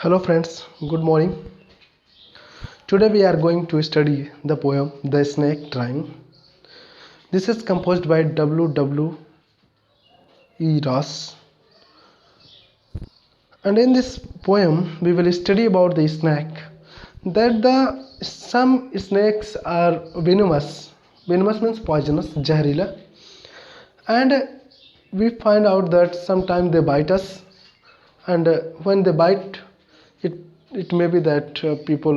Hello friends, good morning. Today we are going to study the poem The Snake Drawing. This is composed by W. E. Ross. And in this poem we will study about the snake. Some snakes are venomous. Venomous means poisonous, zahirila. And we find out that sometimes they bite us. And when they bite, it may be that people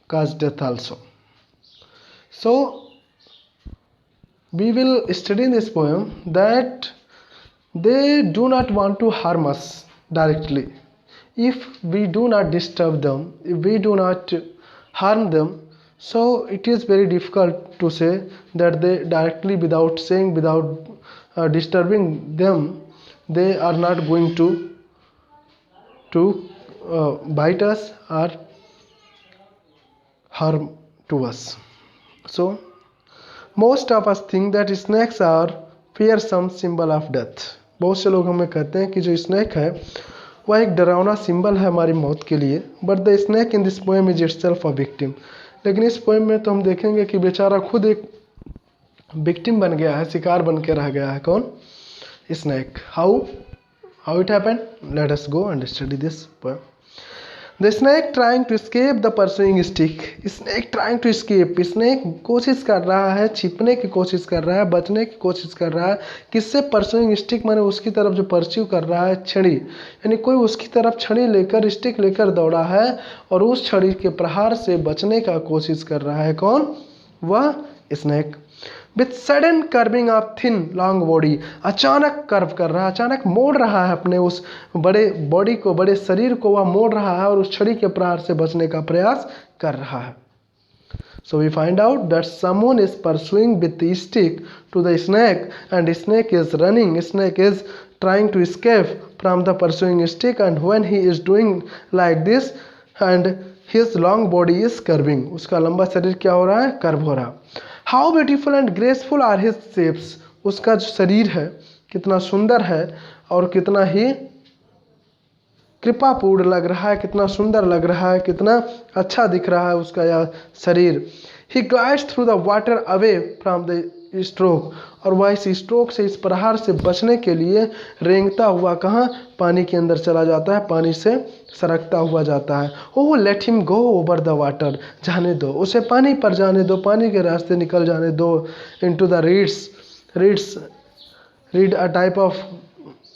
cause death also. So we will study in this poem that they do not want to harm us directly. If we do not disturb them, if we do not harm them, so it is very difficult to say that they directly, without saying, without disturbing them, they are not going to bite us or harm to us. So most of us think that snakes are fearsome symbol of death. बहुत से लोग हमें कहते हैं कि जो snack है वह एक डरावना सिंबल है हमारी मौत के लिए. But the snake in this poem is itself a victim. लेकिन इस पोएम में तो हम देखेंगे कि बेचारा खुद एक विक्टिम बन गया है, शिकार बन के रह गया है. कौन? Snake. How it happened? Let us go and study this poem. The snake trying to escape the pursuing stick. Snake trying to escape. Snake कोशिश कर रहा है, छिपने की कोशिश कर रहा है, बचने की कोशिश कर रहा है. किससे? pursuing stick माने उसकी तरफ जो परस्यू कर रहा है, छड़ी. यानी कोई उसकी तरफ छड़ी लेकर, स्टिक लेकर दौड़ा है और उस छड़ी के प्रहार से बचने का कोशिश कर रहा है. कौन? वह snake. With sudden curving of thin long body. अचानक कर्व कर रहा है, अचानक मोड़ रहा है अपने उस बड़े बॉडी को, बड़े शरीर को वह मोड़ रहा है और उस छड़ी के प्रहार से बचने का प्रयास कर रहा है. So we find out that someone is pursuing with the stick to the snake and snake is running. Snake is trying to escape from the pursuing stick, and when he is doing like this and his long body is curving. उसका लंबा शरीर क्या हो रहा है? Curve हो रहा. How beautiful and graceful are his shapes. उसका जो शरीर है कितना सुंदर है और कितना ही कृपापूर्ण लग रहा है, कितना सुंदर लग रहा है, कितना अच्छा दिख रहा है उसका यह शरीर. He glides through the water away from the stroke. और वह इस स्ट्रोक से, इस प्रहार से बचने के लिए रेंगता हुआ कहाँ? पानी के अंदर चला जाता है, पानी से सरकता हुआ जाता है. Oh let him go over the water. जाने दो उसे, पानी पर जाने दो, पानी के रास्ते निकल जाने दो. Into the reads. Read a type of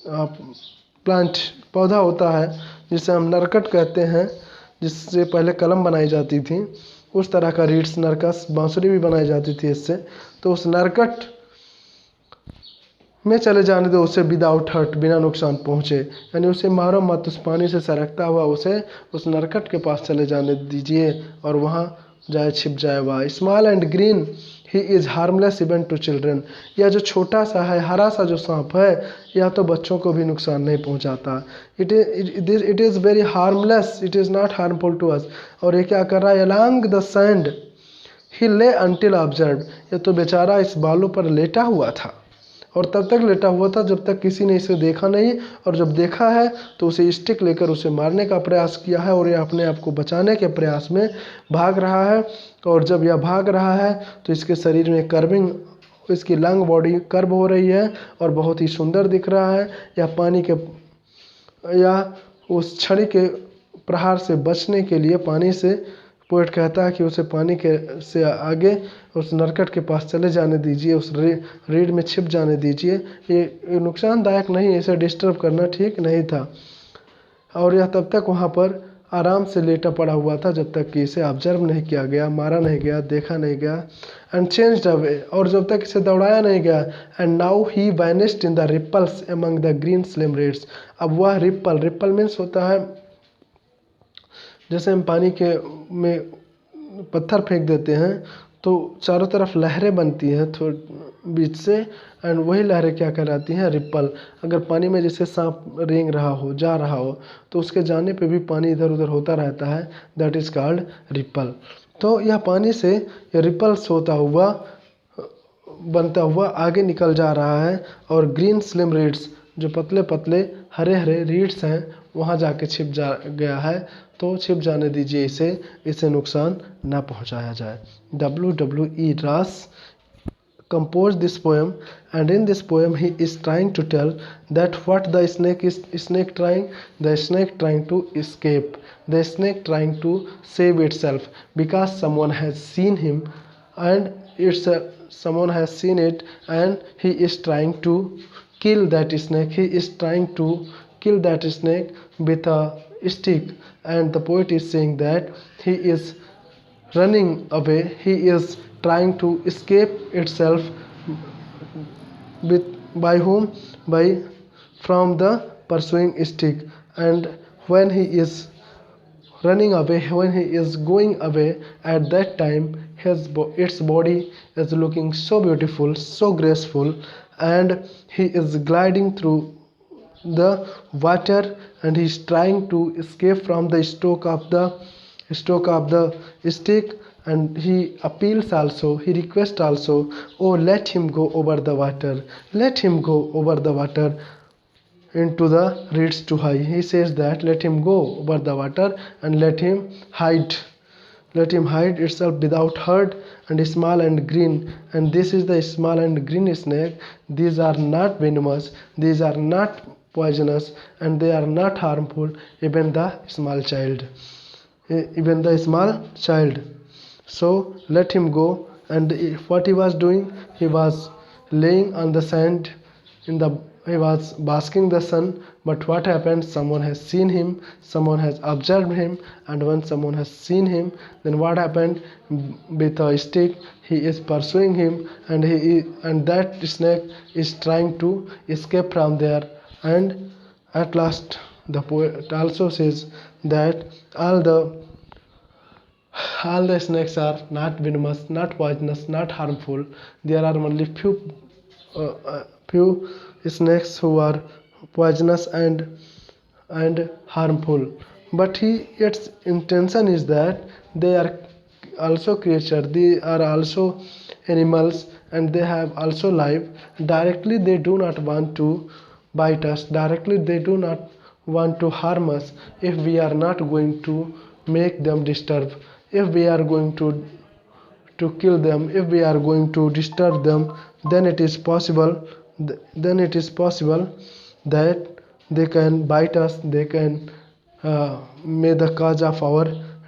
plant, पौधा होता है जिसे हम नरकट कहते हैं, जिससे पहले कलम बनाई जाती थी. उस तरह का रीड्स, नरकस, बांसुरी भी बनाई जाती थी इससे. तो उस नरकट में चले जाने दो उसे, विदाउट हर्ट, बिना नुकसान पहुँचे. यानी उसे मारो मत, उस पानी से सरकता हुआ उसे उस नरकट के पास चले जाने दीजिए और वहाँ जाए, छिप जाए वह. Small and green he is harmless even to children. यह जो छोटा सा है, हरा सा जो सांप है, यह तो बच्चों को भी नुकसान नहीं पहुंचाता. It is very harmless, it is not harmful to us. और ये क्या कर रहा है? अलॉन्ग द सैंड ही ले अंटिल ऑब्जर्व. ये तो बेचारा इस बालों पर लेटा हुआ था और तब तक लेटा हुआ था जब तक किसी ने इसे देखा नहीं. और जब देखा है तो उसे स्टिक लेकर उसे मारने का प्रयास किया है और यह अपने आप को बचाने के प्रयास में भाग रहा है. और जब यह भाग रहा है तो इसके शरीर में कर्विंग, इसकी लंग बॉडी कर्व हो रही है और बहुत ही सुंदर दिख रहा है. यह पानी के, या उस छड़ी के प्रहार से बचने के लिए पानी से, पोएट कहता है कि उसे पानी के से आगे उस नरकट के पास चले जाने दीजिए, उस रीढ़ में छिप जाने दीजिए. ये नुकसानदायक नहीं, इसे डिस्टर्ब करना ठीक नहीं था. और यह तब तक वहाँ पर आराम से लेटा पड़ा हुआ था जब तक कि इसे ऑब्जर्व नहीं किया गया, मारा नहीं गया, देखा नहीं गया. And changed away. और जब तक इसे दौड़ाया नहीं गया. And now he vanished in the ripples among the green slim reeds. अब वह रिपल मीन्स होता है जैसे हम पानी के में पत्थर फेंक देते हैं तो चारों तरफ लहरें बनती हैं बीच से, एंड वही लहरें क्या कहलाती हैं? रिपल. अगर पानी में जैसे सांप रेंग रहा हो, जा रहा हो, तो उसके जाने पे भी पानी इधर उधर होता रहता है, दैट इज़ कॉल्ड रिपल. तो यह पानी से रिपल्स होता हुआ, बनता हुआ आगे निकल जा रहा है. और ग्रीन स्लिम रीड्स, जो पतले पतले हरे हरे रीड्स हैं, वहाँ जाके छिप जा गया है, तो छिप जाने दीजिए इसे नुकसान ना पहुँचाया जाए। W.W. रास composed this poem, and in this poem he is trying to tell that what the snake trying to escape, the snake trying to save itself, because someone has seen him, and someone has seen it, and he is trying to kill that snake. He is trying to kill that snake with a stick, and the poet is saying that he is running away, he is trying to escape itself with by whom, by from the pursuing stick. And when he is running away, when he is going away, at that time its body is looking so beautiful, so graceful, and he is gliding through the water, and he is trying to escape from the stroke of the stick. And he appeals also, he requests also, oh, let him go over the water, let him go over the water into the reeds to hide. He says that let him go over the water and let him hide itself without hurt, and small and green. And this is the small and green snake. These are not venomous, these are not poisonous, and they are not harmful, even the small child, even the small child. So let him go. And what he was doing, he was laying on the sand, he was basking the sun. But what happened, someone has seen him, someone has observed him, and when someone has seen him, then what happened, with a stick he is pursuing him, and and that snake is trying to escape from there. And at last the poet also says that all the snakes are not venomous, not poisonous, not harmful. There are only few snakes who are poisonous and harmful. But its intention is that they are also creature, they are also animals, and they have also life. Directly they do not want to bite us, directly they do not want to harm us, if we are not going to make them disturb, if we are going to kill them, if we are going to disturb them, then it is possible, that they can bite us, they can may the cause of our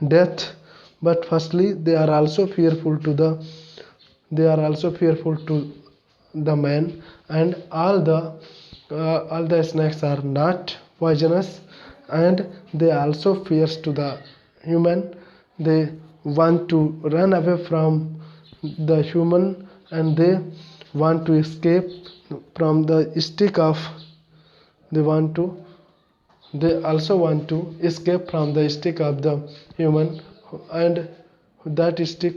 death. But firstly they are also fearful to the man. And all the snakes are not poisonous, and they also fierce to the human. They want to run away from the human, and they want to escape from the stick of they want to they also want to escape from the stick of the human. And that stick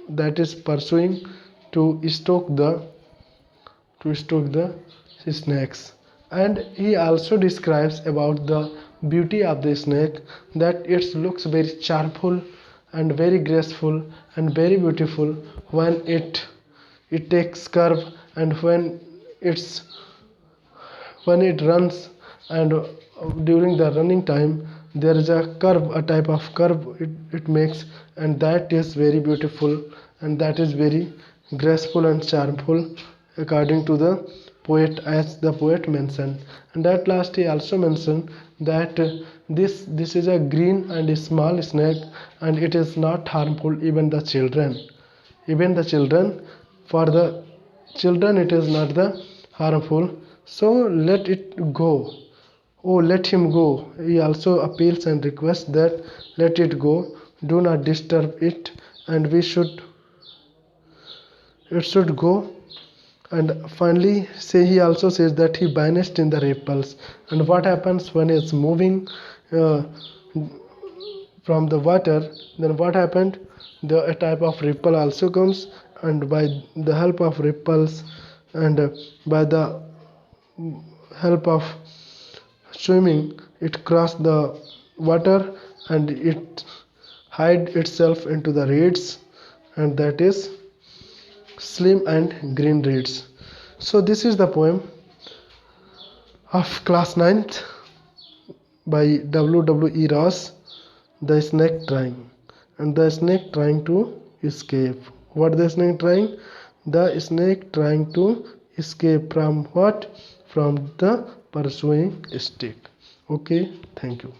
that is pursuing to stoke the snakes. And he also describes about the beauty of the snake, that it looks very charmful and very graceful and very beautiful when it takes curve, and when it runs. And during the running time there is a type of curve it makes, and that is very beautiful, and that is very graceful and charmful, according to the poet, as the poet mentioned. And at last he also mentioned that this is a green and small snake, and it is not harmful even the children. For the children it is not the harmful. So let it go, oh, let him go. He also appeals and requests that let it go, do not disturb it, and it should go. And finally he also says that he vanished in the ripples. And what happens when it's moving uh, from the water, then what happened, a type of ripple also comes, and by the help of ripples, and by the help of swimming, it crossed the water, and it hide itself into the reeds, and that is slim and green reeds. So this is the poem of class 9th. by WWE Ross, the snake trying, and the snake trying to escape. What the snake trying? The snake trying to escape from what? From the pursuing stick. Okay, thank you.